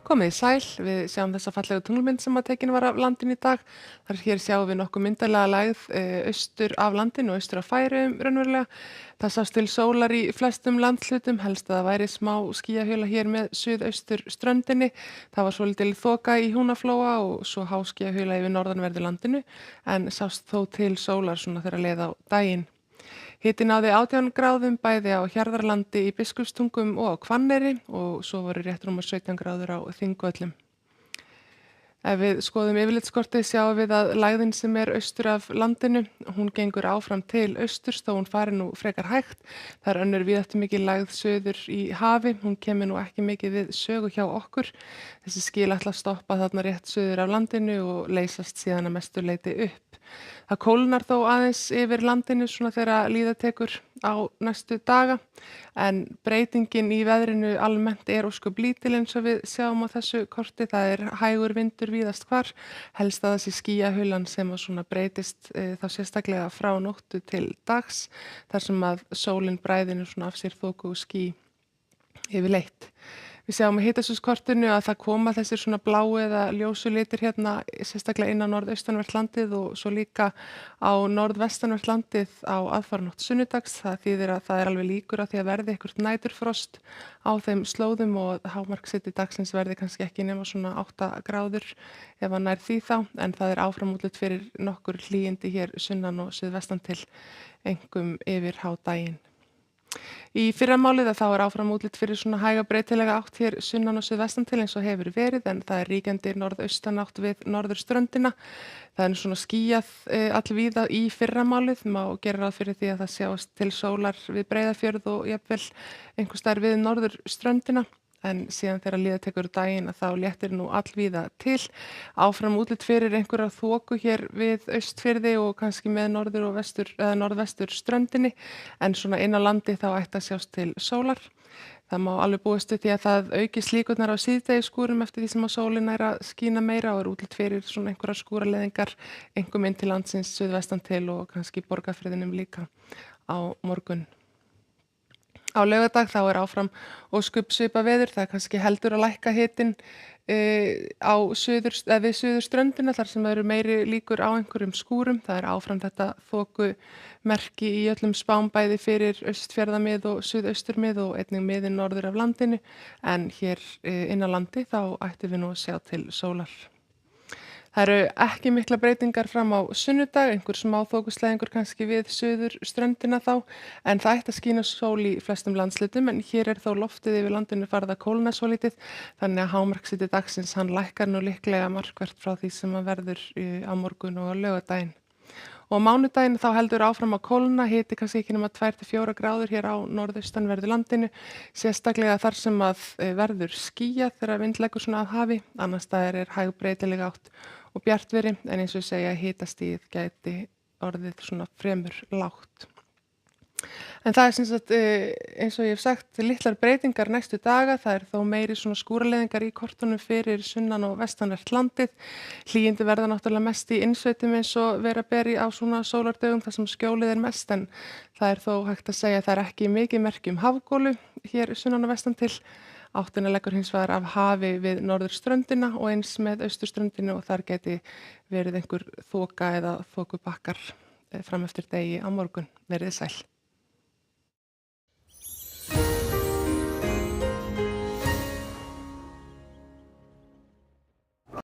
Komið í sæl, við sjáum þessa fallegu tunglmynd sem að tekin var af landinu í dag. Þar hér sjáum við nokkuð myndarlega lægð austur af landinu og austur af Færeyjum raunverulega. Það sást til sólar í flestum landshlutum, helst að það væri smá skýjahjöla hér með suðaustur ströndinni. Það var svolítil þoka í Húnaflóa og svo háskýjahjöla yfir norðanverðu landinu, en sást þó til sólar svona þegar leið á daginn. Hitinn náði 18 gráðum bæði á Hjarðarlandi í Biskupstungum og á Hvanneyri og svo voru rétt rúmar 17 gráður á Þingvöllum. Ef við skoðum yfirlitskortið sjáum við að lægðin sem er austur af landinu, hún gengur áfram til austurs þó hún fari nú frekar hægt. Það er önnur víðáttumikil lægð suður í hafi, hún kemur nú ekki mikið við sögu hjá okkur. Þessi skil ætla að stoppa þarna rétt suður af landinu og leysast síðan að mestu leyti upp. Það kólnar þó aðeins yfir landinu svona þegar líða tekur á næstu daga, en breytingin í veðrinu almennt er ósköp lítil eins og við sjáum á þessu korti. Það er hægur vindur víðast hvar, helst að þessi skýjahullan sem að svona breytist þá sérstaklega frá nóttu til dags, þar sem að sólin bræðinu svona af sér þoku og ský yfirleitt. Við sjáum á hitasvæðiskortinu að það koma þessir svona bláu eða ljósu litir hérna sérstaklega inn á norðaustanvert landið og svo líka á norðvestanvert landið á aðfaranótt sunnudags. Það þýðir að það er alveg líkur að því að verði eitthvað næturfrost á þeim slóðum og hámarkshiti dagsins verði kannski ekki nema svona 8 gráður ef að nær því þá, en það er áfram útlit fyrir nokkur hlýindi hér sunnan og suðvestan til, einkum yfir hádaginn. Í fyrramálið þá er áfram útlit fyrir svona hæga breytilega átt hér sunnan og suðvestan til eins og hefur verið, en það er ríkjandi norðaustanátt við norðurströndina. Það er svona skýjað allvíða í fyrramálið, má gera ráð fyrir því að það sjást til sólar við Breiðafjörð og jafnvel einhvers staðar við norðurströndina. En síðan þegar líða tekur daginn að þá léttir nú allvíða til. Áfram útlit fyrir einhverjar þoku hér við Austfirði og kannski með norður og vestur eða norðvestur ströndinni, en svona inn á landi þá ætti að sjást til sólar. Það má alveg búast við því að það aukist líkurnar á síðdegisskúrum eftir því sem að sólin er að skína meira og er útlit fyrir svona einhverjar skúraleðingar, einkum inn til landsins suðvestan til og kannski Borgarfirðinum líka á morgun. Á laugardag þá er áfram ósköp svipað veður, það er kannski heldur að lækka hitinn við suðurströndina þar sem það eru meiri líkur á einhverjum skúrum. Það er áfram þetta þokumerki í öllum spám bæði fyrir Austfjarðamið og suðausturmið og einnig miðin norður af landinu, en hér inn á landi þá ættum við nú að sjá til sólar. Það eru ekki mikla breytingar fram á sunnudag, einhver smá þokuslæðingur kannski við suðurströndina þá, en það ætti að skína sól í flestum landslutum, en hér er þó loftið yfir landinu farið að kólna svolítið, þannig að hámarkshiti dagsins hann lækkar nú líklega markvert frá því sem að verður á morgun og á laugardaginn. Og á mánudaginn þá heldur áfram að kólna, hiti kannski ekki nema 2 til 4 gráður hér á norðaustanverðu landinu, sérstaklega þar sem að verður skýjað þegar vind leggur svona að hafi, annars staðar er hæg breytileg átt og bjartviðri, en eins og segja hitastigið gæti orðið svona fremur lágt. En það er sem sagt, eins og ég hef sagt, litlar breytingar næstu daga. Það er þó meiri svona skúraleðingar í kortunum fyrir sunnan og vestanvert landið. Hlýindi verða náttúrulega mest í innsveitum eins og vera beri á svona sólardögum þar sem skjólið er mest, en það er þó hægt að segja að það er ekki mikið merki hafgólu hér sunnan og vestan til. Áttina leggur hins vegar af hafi við norðurströndina og eins með austurströndinu og þar geti verið einhver þoka eða þokubakkar fram eftir degi á morgun. Verið sæl.